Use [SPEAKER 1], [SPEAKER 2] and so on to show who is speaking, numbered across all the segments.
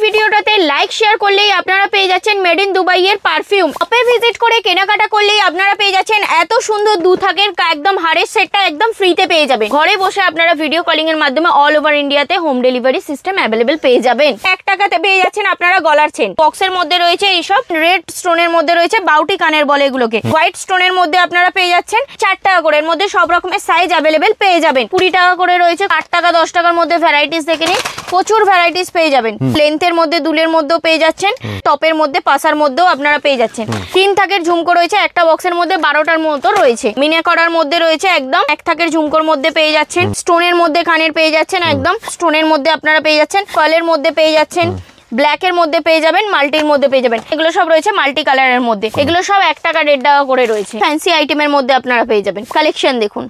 [SPEAKER 1] ভিডিওটাতে like share করলেই আপনারা পেয়ে যাচ্ছেন মেড ইন দুবাই এর পারফিউম। শপে ভিজিট করে কেনাকাটা করলেই আপনারা পেয়ে যাচ্ছেন এত সুন্দর 2 থাকের একদম হাড়ের সেটটা একদম ফ্রিতে পেয়ে যাবেন। ঘরে বসে আপনারা ভিডিও কলিং এর মাধ্যমে অল ওভার ইন্ডিয়াতে হোম ডেলিভারি সিস্টেম অ্যাভেলেবেল পেয়ে যাবেন। 1 টাকাতে পেয়ে যাচ্ছেন আপনারা গলার চেন। বক্সের মধ্যে রয়েছে এইসব রেড স্টোনের মধ্যে রয়েছে বাউটি কানের বলে এগুলোকে। হোয়াইট স্টোনের মধ্যে আপনারা পেয়ে যাচ্ছেন 4 টাকা করে। এর মধ্যে সব রকমের সাইজ অ্যাভেলেবেল পেয়ে যাবেন। 20 টাকা করে রয়েছে। 8 টাকা 10 টাকার মধ্যে ভ্যারাইটিস দেখে নিন, প্রচুর ভ্যারাইটিস পেয়ে যাবেন। লেন্থের মধ্যে দুলের মধ্যেও পেয়ে যাচ্ছেন, টপের মধ্যে পাসার মধ্যেও আপনারা পেয়ে যাচ্ছেন। 3 থাকের ঝুমকো রয়েছে, একটা বক্সের মধ্যে 12টার মতো রয়েছে। মিনে করার মধ্যে রয়েছে একদম 1 থাকের ঝুমকোর মধ্যে পেয়ে যাচ্ছেন। স্টোনের মধ্যে কানের পেয়ে যাচ্ছেন, একদম স্টোনের মধ্যে আপনারা পেয়ে যাচ্ছেন। কলের মধ্যে পেয়ে যাচ্ছেন, ব্ল্যাকের মধ্যে পেয়ে যাবেন, মাল্টির মধ্যে পেয়ে যাবেন। এগুলো সব রয়েছে মাল্টি কালারের মধ্যে। এগুলো সব 1 টাকা 1.5 টাকা করে রয়েছে। ফ্যান্সি আইটেমের মধ্যে আপনারা পেয়ে যাবেন। কালেকশন দেখুন,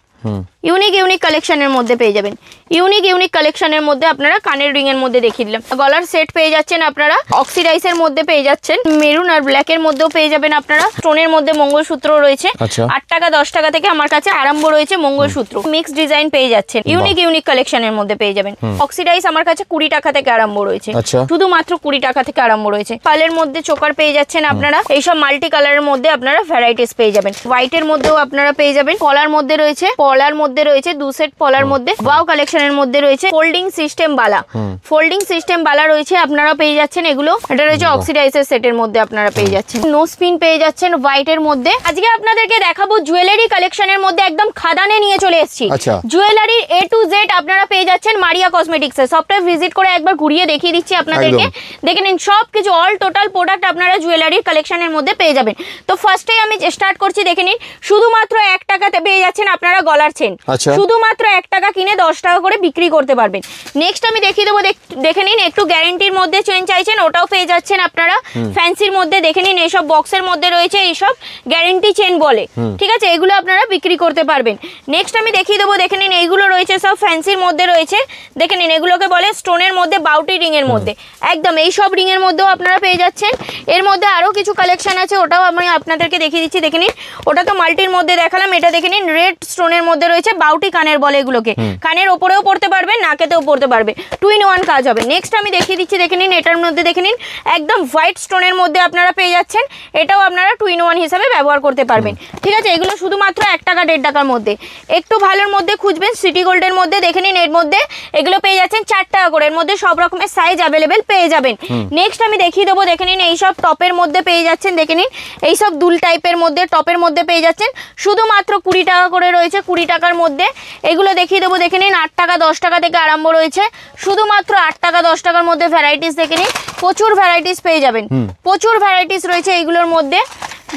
[SPEAKER 1] ইউনিক কালেকশনের মধ্যে পেয়ে যাবেন। ইউনিক কালেকশনের মধ্যে আপনারা কানের রিং এর মধ্যে দেখিয়ে দিলাম। গলার সেট পেয়ে যাচ্ছেন আপনারা, অক্সিডাইজের মধ্যে পেয়ে যাচ্ছেন, মেরুন আর ব্ল্যাকের মধ্যেও পেয়ে যাবেন আপনারা। স্টোনের মধ্যে মঙ্গলসূত্র রয়েছে। 8 টাকা 10 টাকা থেকে আমার কাছে আরম্ভ রয়েছে মঙ্গলসূত্র। মিক্স ডিজাইন পেয়ে যাচ্ছেন। ইউনিক কালেকশনের মধ্যে পেয়ে যাবেন। অক্সিডাইজ আমার কাছে 20 টাকা থেকে আরম্ভ রয়েছে, শুধুমাত্র 20 টাকা থেকে আরম্ভ রয়েছে। পালের মধ্যে চোকার পেয়ে যাচ্ছেন আপনারা। এইসব মাল্টি কালারের মধ্যে আপনারা ভ্যারাইটিস পেয়ে যাবেন। হোয়াইটের মধ্যেও আপনারা পেয়ে যাবেন। পলার মধ্যে রয়েছে, পলার মধ্যে রয়েছে 2 সেট পলার মধ্যে। ওয়াও কালেকশনের মধ্যে রয়েছে ফোল্ডিং সিস্টেম বালা। ফোল্ডিং সিস্টেম বালা রয়েছে, আপনারা পেয়ে যাচ্ছেন এগুলো। এটা রয়েছে অক্সিডাইজের সেটের মধ্যে আপনারা পেয়ে যাচ্ছেন। নো স্পিন পেয়ে যাচ্ছেন হোয়াইটের মধ্যে। আজকে আপনাদেরকে দেখাবো জুয়েলারি কালেকশনের মধ্যে একদম খাদানে নিয়ে চলে এসেছি। জুয়েলারি A to Z আপনারা পেয়ে যাচ্ছেন মারিয়া কসমেটিক্স এ। সবটা ভিজিট করে একবার ঘুরিয়ে দেখিয়ে দিচ্ছি আপনাদেরকে। দেখে নিন সবকিছু অল টোটাল প্রোডাক্ট আপনারা জুয়েলারির কালেকশনের মধ্যে পেয়ে যাবেন। তো ফার্স্টেই আমি স্টার্ট করছি, দেখে নিন শুধুমাত্র 1 টাকাতে পেয়ে যাচ্ছেন আপনারা গলার চেন। শুধুমাত্র 1 টাকা কিনে 10 টাকা করে বিক্রি করতে পারবেন। নেক্সট আমি দেখিয়ে দেবো, দেখে নিন একটু গ্যারান্টির মধ্যে চেন চাইছেন, ওটাও পেয়ে যাচ্ছেন আপনারা। ফ্যান্সির মধ্যে দেখে নিন এইসব বক্সের মধ্যে রয়েছে এইসব গ্যারান্টি চেন বলে, ঠিক আছে, এগুলো আপনারা বিক্রি করতে পারবেন। নেক্সট আমি দেখিয়ে দেবো, দেখে নিন এইগুলো রয়েছে সব ফ্যান্সির মধ্যে রয়েছে। দেখে নিন এগুলোকে বলে স্টোনের মধ্যে বাউটি রিং এর মধ্যে, একদম এইসব রিং এর মধ্যেও আপনারা পেয়ে যাচ্ছেন। এর মধ্যে আরো কিছু কালেকশন আছে, ওটাও আমি আপনাদেরকে দেখিয়ে দিচ্ছি। দেখে নিন ওটা তো মাল্টির মধ্যে দেখালাম, এটা দেখে নিন রেড স্টোনের মধ্যে রয়েছে বাউটি কানের বলে এগুলোকে। কানের ওপরেও পড়তে পারবেন, নাকেতেও পড়তে পারবে, 2 in 1 কাজ হবে। নেক্সট আমি দেখিয়ে দিচ্ছি, দেখে নিন এটার মধ্যে দেখে নিন একদম হোয়াইট স্টোনের মধ্যে আপনারা পেয়ে যাচ্ছেন। এটাও আপনারা 2 in 1 হিসাবে ব্যবহার করতে পারবেন, ঠিক আছে। এগুলো শুধুমাত্র 1 টাকা 1.5 টাকার মধ্যে। একটু ভালোর মধ্যে খুঁজবেন সিটি গোল্ডের মধ্যে, দেখে নিন এর মধ্যে এগুলো পেয়ে যাচ্ছেন 4 টাকা করে। এর মধ্যে সব রকমের সাইজ অ্যাভেলেবেল পেয়ে যাবেন। নেক্সট আমি দেখিয়ে দেবো, দেখে নিন এইসব টপের মধ্যে পেয়ে যাচ্ছেন। দেখে নিন এইসব দুল টাইপের মধ্যে টপের মধ্যে পেয়ে যাচ্ছেন, শুধুমাত্র 20 টাকা করে রয়েছে। 20 টাকার মধ্যে এগুলো দেখিয়ে দেবো। দেখে নিন 8 টাকা 10 টাকা থেকে আরম্ভ রয়েছে, শুধুমাত্র 8 টাকা 10 টাকার মধ্যে ভ্যারাইটিস দেখে নিন, প্রচুর ভ্যারাইটিস পেয়ে যাবেন। প্রচুর ভ্যারাইটিস রয়েছে এইগুলোর মধ্যে।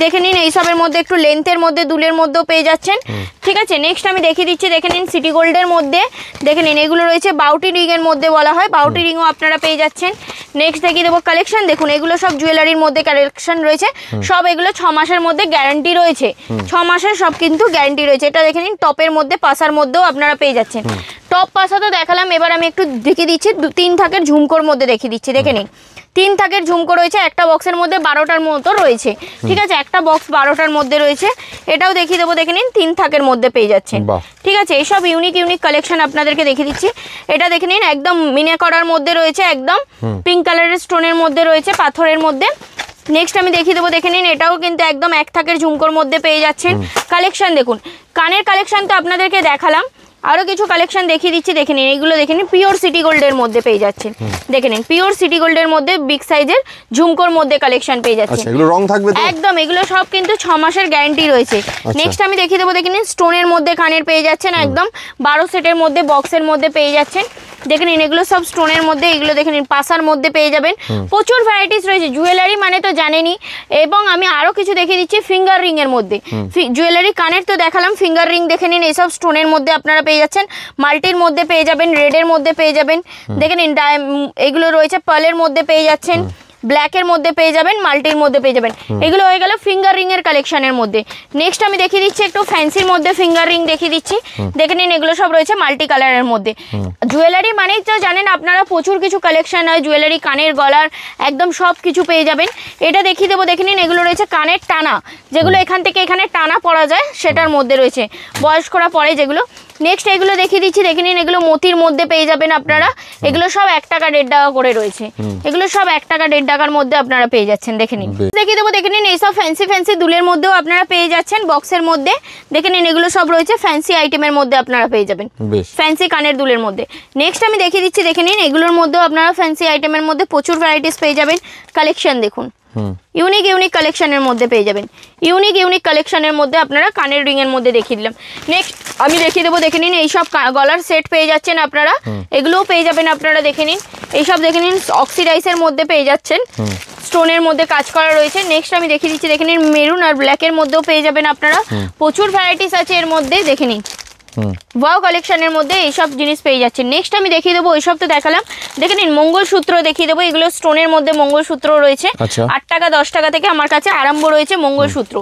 [SPEAKER 1] দেখে নিন এইসবের মধ্যে একটু লেন্থের মধ্যে দুলের মধ্যেও পেয়ে যাচ্ছেন, ঠিক আছে। নেক্সট আমি দেখিয়ে দিচ্ছি, দেখে নিন সিটি গোল্ডের মধ্যে দেখে নিন এগুলো রয়েছে বাউটি রিং এর মধ্যে বলা হয়, বাউটি রিংও আপনারা পেয়ে যাচ্ছেন। নেক্সট দেখিয়ে দেবো কালেকশন, দেখুন এগুলো সব জুয়েলারির মধ্যে কালেকশন রয়েছে। সব এগুলো 6 মাসের মধ্যে গ্যারান্টি রয়েছে, 6 মাসের সব কিন্তু গ্যারান্টি রয়েছে। এটা দেখে নিন টপের মধ্যে পাসার মধ্যেও আপনারা পেয়ে যাচ্ছেন। টপ পাসা তো দেখালাম, এবার আমি একটু দেখিয়ে দিচ্ছি 3 থাকের ঝুমকোর মধ্যে দেখিয়ে দিচ্ছি। দেখে নিন 3 থাকের ঝুমকো রয়েছে, একটা বক্সের মধ্যে 12টার মতো রয়েছে, ঠিক আছে, একটা বক্স 12টার মধ্যে রয়েছে। এটাও দেখিয়ে দেবো, দেখে নিন 3 থাকের মধ্যে পেয়ে যাচ্ছেন, ঠিক আছে। এইসব ইউনিক কালেকশন আপনাদেরকে দেখিয়ে দিচ্ছি। এটা দেখে নিন একদম মিনে করার মধ্যে রয়েছে, একদম পিঙ্ক কালারের স্টোনের মধ্যে রয়েছে, পাথরের মধ্যে। নেক্সট আমি দেখিয়ে দেবো, দেখে নিন এটাও কিন্তু একদম 1 থাকের ঝুমকোর মধ্যে পেয়ে যাচ্ছেন। কালেকশন দেখুন, কানের কালেকশন তো আপনাদেরকে দেখালাম, আরো কিছু কালেকশন দেখিয়ে দিচ্ছি। দেখে নিন এইগুলো দেখে নিন পিওর সিটি গোল্ডের মধ্যে পেয়ে যাচ্ছেন। দেখে নিন পিওর সিটি গোল্ডের মধ্যে বিগ সাইজের ঝুমকোর মধ্যে কালেকশন পেয়ে যাচ্ছেন।
[SPEAKER 2] এগুলো রং থাকবে তো
[SPEAKER 1] একদম, এগুলো সব কিন্তু 6 মাসের গ্যারান্টি রয়েছে। নেক্সট আমি দেখিয়ে দেবো, দেখে নিন স্টোনের মধ্যে কানের পেয়ে যাচ্ছেন, একদম 12 সেটের মধ্যে বক্সের মধ্যে পেয়ে যাচ্ছেন। দেখে নিন এগুলো সব স্টোনের মধ্যে, এগুলো দেখে নিন পাসার মধ্যে পেয়ে যাবেন। প্রচুর ভ্যারাইটিস রয়েছে, জুয়েলারি মানে তো জানেনই। এবং আমি আরো কিছু দেখিয়ে দিচ্ছি ফিঙ্গার রিং এর মধ্যে। জুয়েলারি কানের তো দেখালাম, ফিঙ্গার রিং দেখে নিন এইসব স্টোনের মধ্যে আপনারা পেয়ে যাচ্ছেন, মাল্টির মধ্যে পেয়ে যাবেন, রেডের মধ্যে পেয়ে যাবেন। দেখে নিন এগুলো রয়েছে পার্লের মধ্যে পেয়ে যাচ্ছেন, ব্ল্যাকের মধ্যে পেয়ে যাবেন, মাল্টির মধ্যে পেয়ে যাবেন। এগুলো হয়ে গেল ফিঙ্গার রিং এর কালেকশনের মধ্যে। নেক্সট আমি দেখিয়ে দিচ্ছি একটু ফ্যান্সির মধ্যে ফিঙ্গার রিং দেখিয়ে দিচ্ছি। দেখে নিন এগুলো সব রয়েছে মাল্টি কালারের মধ্যে। জুয়েলারি মানেই তো জানেন আপনারা প্রচুর কিছু কালেকশন হয়, জুয়েলারি কানের গলার একদম সব কিছু পেয়ে যাবেন। এটা দেখিয়ে দেবো, দেখে নিন এগুলো রয়েছে কানের টানা, যেগুলো এখান থেকে এখানে টানা পরা যায় সেটার মধ্যে রয়েছে, বয়স্করা পরে যেগুলো। নেক্সট এগুলো দেখিয়ে দিচ্ছি, দেখে নিন। এগুলো মতির মধ্যে পেয়ে যাবেন আপনারা। এগুলো সব 1 টাকা 1.5 টাকা করে রয়েছে। এগুলো সব 1 টাকা 1.5 টাকার মধ্যে আপনারা পেয়ে যাচ্ছেন। দেখে নিন, দেখিয়ে দেবো। দেখে নিন এইসব ফ্যান্সি দুলের মধ্যেও আপনারা পেয়ে যাচ্ছেন বক্সের মধ্যে। দেখে নিন এগুলো সব রয়েছে ফ্যান্সি আইটেমের মধ্যে আপনারা পেয়ে যাবেন, ফ্যান্সি কানের দুলের মধ্যে। নেক্সট আমি দেখিয়ে দিচ্ছি, দেখে নিন এগুলোর মধ্যেও আপনারা ফ্যান্সি আইটেমের মধ্যে প্রচুর ভ্যারাইটিস পেয়ে যাবেন। কালেকশন দেখুন, ইউনিক কালেকশনের মধ্যে পেয়ে যাবেন। ইউনিক কালেকশনের মধ্যে আপনারা কানের রিং এর মধ্যে দেখিয়ে দিলাম। নেক্সট আমি দেখিয়ে দেবো, দেখে নিন এইসব গলার সেট পেয়ে যাচ্ছেন আপনারা। এগুলোও পেয়ে যাবেন আপনারা। দেখে নিন এইসব, দেখে নিন অক্সিডাইজের মধ্যে পেয়ে যাচ্ছেন, স্টোনের মধ্যে কাজ করা রয়েছে। নেক্সট আমি দেখিয়ে দিচ্ছি, দেখে নিন মেরুন আর ব্ল্যাকের মধ্যেও পেয়ে যাবেন আপনারা। প্রচুর ভ্যারাইটিস আছে এর মধ্যে। দেখে নিন ওয়াও কালেকশনের মধ্যে এইসব জিনিস পেয়ে যাচ্ছে। নেক্সট আমি দেখিয়ে দেবো, ওইসব তো দেখালাম। দেখে নিন মঙ্গলসূত্র দেখিয়ে দেবো। এগুলো স্টোনের মধ্যে মঙ্গলসূত্র রয়েছে। 8 টাকা 10 টাকা থেকে আমার কাছে আরম্ভ রয়েছে মঙ্গলসূত্র।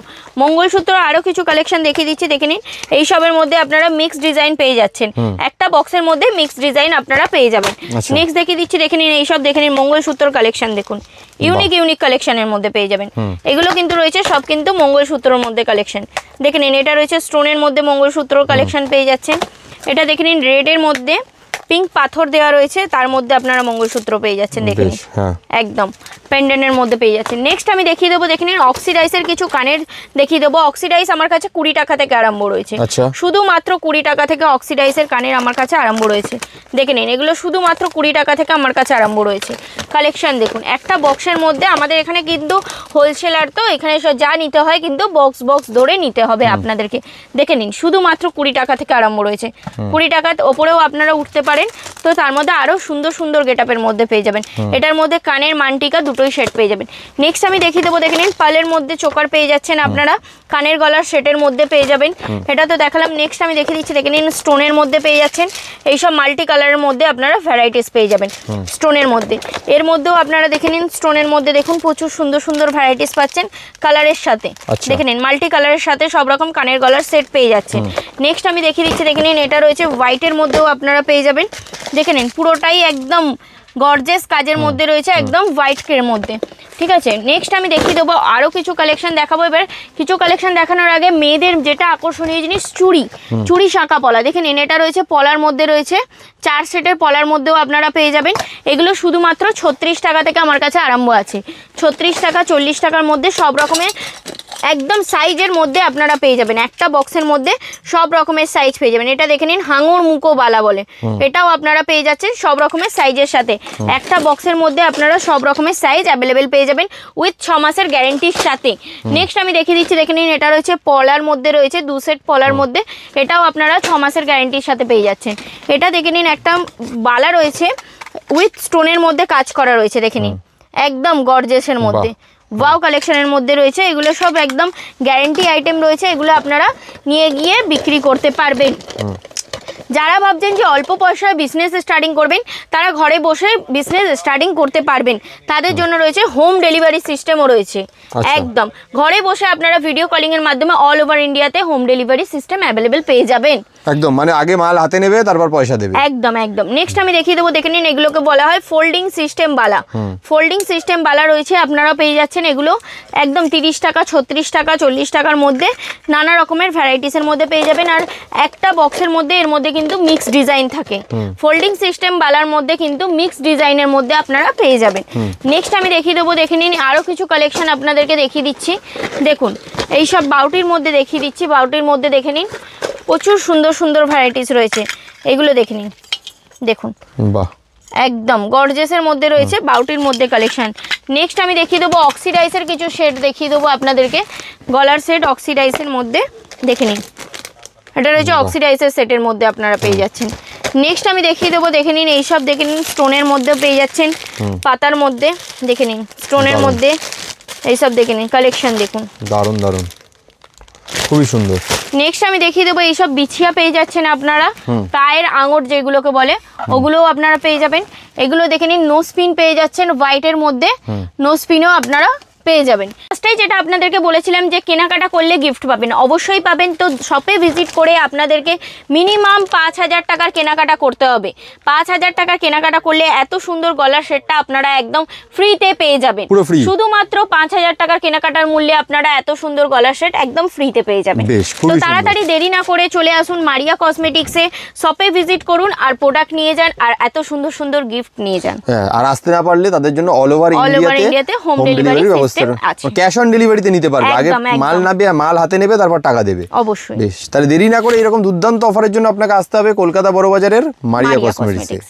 [SPEAKER 1] আরো কিছু কালেকশন দেখিয়ে দিচ্ছি। দেখে নিন এইসবের মধ্যে আপনারা মিক্স ডিজাইন পেয়ে যাচ্ছেন। একটা বক্সের মধ্যে মিক্স ডিজাইন আপনারা পেয়ে যাবেন। নেক্সট দেখিয়ে দিচ্ছি, দেখে নিন এইসব, দেখে নিন মঙ্গলসূত্র কালেকশন দেখুন। ইউনিক কালেকশনের মধ্যে পেয়ে যাবেন। এগুলো কিন্তু রয়েছে সব কিন্তু মঙ্গলসূত্রের মধ্যে কালেকশন। দেখে নিন এটা রয়েছে স্টোনের মধ্যে মঙ্গলসূত্র কালেকশন পেয়ে যাচ্ছেন। এটা দেখে নিন রেডের মধ্যে পিঙ্ক পাথর দেওয়া রয়েছে, তার মধ্যে আপনারা মঙ্গলসূত্র পেয়ে যাচ্ছেন। দেখে নিন একদম পেন্ডেন্টের মধ্যে পেয়ে যাচ্ছেন। নেক্সট আমি দেখিয়ে দেবো, দেখে নিন অক্সিডাইজের কিছু কানের দেখিয়ে দেবো। অক্সিডাইজ আমার কাছে 20 টাকা থেকে আরম্ভ রয়েছে। শুধুমাত্র 20 টাকা থেকে অক্সিডাইজের কানের আমার কাছে আরম্ভ রয়েছে। দেখে নিন এগুলো শুধুমাত্র 20 টাকা থেকে আমার কাছে আরম্ভ রয়েছে। কালেকশন দেখুন, একটা বক্সের মধ্যে আমাদের এখানে কিন্তু হোলসেলার, তো এখানে যা নিতে হয় কিন্তু বক্স ধরে নিতে হবে আপনাদেরকে। দেখে নিন শুধুমাত্র 20 টাকা থেকে আরম্ভ রয়েছে। 20 টাকার ওপরেও আপনারা উঠতে পারেন। তো তার মধ্যে আরো সুন্দর গেটআপের মধ্যে পেয়ে যাবেন। এটার মধ্যে কানের মানটিকা দুটোই সেট পেয়ে যাবেন। নেক্সট আমি দেখিয়ে দেবো, দেখে নিন পালের মধ্যে চোকার পেয়ে যাচ্ছেন আপনারা। কানের গলার সেটের মধ্যে পেয়ে যাবেন। এটা তো দেখালাম। নেক্সট আমি দেখিয়ে দিচ্ছি, দেখে নিন স্টোনের মধ্যে পেয়ে যাচ্ছেন। এইসব মাল্টি কালারের মধ্যে আপনারা ভ্যারাইটিস পেয়ে যাবেন স্টোনের মধ্যে। এর মধ্যেও আপনারা দেখে নিন স্টোনের মধ্যে দেখুন প্রচুর সুন্দর ভ্যারাইটিস পাচ্ছেন কালারের সাথে। দেখে নিন মাল্টি কালারের সাথে সব রকম কানের গলার সেট পেয়ে যাচ্ছেন। নেক্সট আমি দেখিয়ে দিচ্ছি, দেখে নিন এটা রয়েছে হোয়াইটের মধ্যেও আপনারা পেয়ে যাবেন। দেখে নিন পুরোটাই একদম গর্জিয়াস কাজের মধ্যে রয়েছে, একদম হোয়াইট এর মধ্যে। ঠিক আছে, নেক্সট আমি দেখিয়ে দেবো আরো কিছু কালেকশন দেখাবো। এবার কিছু কালেকশন দেখানোর আগে মেয়েদের যেটা আকর্ষণীয় জিনিস, চুড়ি শাঁখা পলা। দেখে নিন এটা রয়েছে পলার মধ্যে রয়েছে, 4 সেটের পলার মধ্যেও আপনারা পেয়ে যাবেন। এগুলো শুধুমাত্র 36 টাকা থেকে আমার কাছে আরম্ভ আছে। 36 টাকা 40 টাকার মধ্যে সব রকমের একদম সাইজের মধ্যে আপনারা পেয়ে যাবেন। একটা বক্সের মধ্যে সব রকমের সাইজ পেয়ে যাবেন। এটা দেখে নিন হাঙর মুখো বালা বলে, এটাও আপনারা পেয়ে যাচ্ছেন সব রকমের সাইজের সাথে। একটা বক্সের মধ্যে আপনারা সব রকমের সাইজ অ্যাভেলেবেল পেয়ে যাবেন উইথ 6 মাসের গ্যারেন্টির সাথে। নেক্সট আমি দেখিয়ে দিচ্ছি, দেখে নিন এটা রয়েছে পলার মধ্যে রয়েছে, 2 সেট পলার মধ্যে। এটাও আপনারা 6 মাসের গ্যারেন্টির সাথে পেয়ে যাচ্ছেন। এটা দেখে নিন একটা বালা রয়েছে উইথ স্টোনের মধ্যে কাজ করা রয়েছে। দেখে নিন একদম গর্জিয়াসের মধ্যে ওয়াও কালেকশনের মধ্যে রয়েছে। এগুলো সব একদম গ্যারেন্টি আইটেম রয়েছে। এগুলো আপনারা নিয়ে গিয়ে বিক্রি করতে পারবেন। যারা ভাবছেন যে অল্প পয়সায় বিজনেস স্টার্টিং করবেন, তারা ঘরে বসে বিজনেস স্টার্টিং করতে পারবেন। তাদের জন্য রয়েছে হোম ডেলিভারি সিস্টেমও রয়েছে। একদম ঘরে বসে আপনারা ভিডিও কলিং এর মাধ্যমে অল ওভার ইন্ডিয়াতে হোম ডেলিভারি সিস্টেম অ্যাভেলেবেল পেয়ে যাবেন।
[SPEAKER 2] একদম মানে আগে মাল হাতে নেবে তারপর পয়সা দেবে।
[SPEAKER 1] একদম। নেক্সট আমি দেখিয়ে দেবো, দেখে নিন এগুলোকে বলা হয় ফোল্ডিং সিস্টেম বালা। ফোল্ডিং সিস্টেম বালা রয়েছে, আপনারা পেয়ে যাচ্ছেন এগুলো একদম 30 টাকা 36 টাকা 40 টাকার মধ্যে নানা রকমের ভ্যারাইটিসের মধ্যে পেয়ে যাবেন। আর একটা বক্সের মধ্যে এর মধ্যে কিন্তু মিক্স ডিজাইন থাকে। ফোল্ডিং সিস্টেম বালার মধ্যে কিন্তু মিক্স ডিজাইনের মধ্যে আপনারা পেয়ে যাবেন। নেক্সট আমি দেখিয়ে দেবো, দেখে নিন আরো কিছু কালেকশন আপনাদেরকে দেখিয়ে দিচ্ছি। দেখুন এইসব বাউটির মধ্যে দেখিয়ে দিচ্ছি। বাউটির মধ্যে দেখে নিন প্রচুর সুন্দর ভ্যারাইটিস রয়েছে। এগুলো দেখে নিন, দেখুন বাহ একদম গর্জিয়াসের মধ্যে রয়েছে বাউটির মধ্যে কালেকশন। নেক্সট আমি দেখিয়ে দেবো অক্সিডাইজের কিছু সেট দেখিয়ে দেবো আপনাদেরকে। গলার সেট অক্সিডাইজের মধ্যে দেখে নিন, এটা রয়েছে অক্সিডাইজের সেটের মধ্যে আপনারা পেয়ে যাচ্ছেন। নেক্সট আমি দেখিয়ে দেবো, দেখে নিন এইসব দেখে নিন স্টোনের মধ্যে পেয়ে যাচ্ছেন, পাতার মধ্যে দেখে নিন স্টোনের মধ্যে এইসব দেখে নিন কালেকশন দেখুন
[SPEAKER 2] দারুণ খুবই সুন্দর।
[SPEAKER 1] নেক্সট আমি দেখিয়ে দেবো এইসব বিছিয়া পেয়ে যাচ্ছেন আপনারা, পায়ের আঙট যেগুলোকে বলে ওগুলোও আপনারা পেয়ে যাবেন। এগুলো দেখে নিন নোজ পিন পেয়ে যাচ্ছেন হোয়াইটের মধ্যে, নোজ পিনও আপনারা পেয়ে যাবেন। ফার্স্টেই যেটা আপনাদেরকে বলেছিলাম যে কেনাকাটা করলে গিফট পাবেন, অবশ্যই পাবেন। তো শপে ভিজিট করে আপনাদেরকে মিনিমাম 5,000 টাকার কেনাকাটা করতে হবে। 5,000 টাকার কেনাকাটা করলে এত সুন্দর গলার সেটটা আপনারা একদম ফ্রিতে পেয়ে যাবেন।
[SPEAKER 2] পুরো free।
[SPEAKER 1] শুধুমাত্র 5,000 টাকার কেনাকাটার মূল্যে আপনারা এত সুন্দর গলার সেট একদম ফ্রিতে পেয়ে যাবেন।
[SPEAKER 2] বেশ,
[SPEAKER 1] তো
[SPEAKER 2] খুবই সুন্দর।
[SPEAKER 1] তাড়াতাড়ি দেরি না করে চলে আসুন মারিয়া কসমেটিক্সে, শপে ভিজিট করুন আর প্রোডাক্ট নিয়ে যান আর এত সুন্দর সুন্দর গিফট নিয়ে যান।
[SPEAKER 2] হ্যাঁ, আর আসতে না পারলে তাদের জন্য অল ওভার
[SPEAKER 1] ইন্ডিয়াতে home delivery
[SPEAKER 2] ব্যবস্থা
[SPEAKER 1] system আছে।
[SPEAKER 2] ক্যাশ অন ডেলিভারিতে নিতে পারবে। আগে
[SPEAKER 1] একদম, একদম।
[SPEAKER 2] মাল নাবে, মাল হাতে নেবে, তারপর টাকা দেবে।
[SPEAKER 1] অবশ্যই।
[SPEAKER 2] বেশ, তাহলে দেরি না করে এরকম দুর্দান্ত অফারের জন্য আপনাকে আসতে হবে কলকাতা বড়বাজারের মারিয়া
[SPEAKER 1] মারিয়া
[SPEAKER 2] কসমেটিক্সে।
[SPEAKER 1] কসমেটিক্স।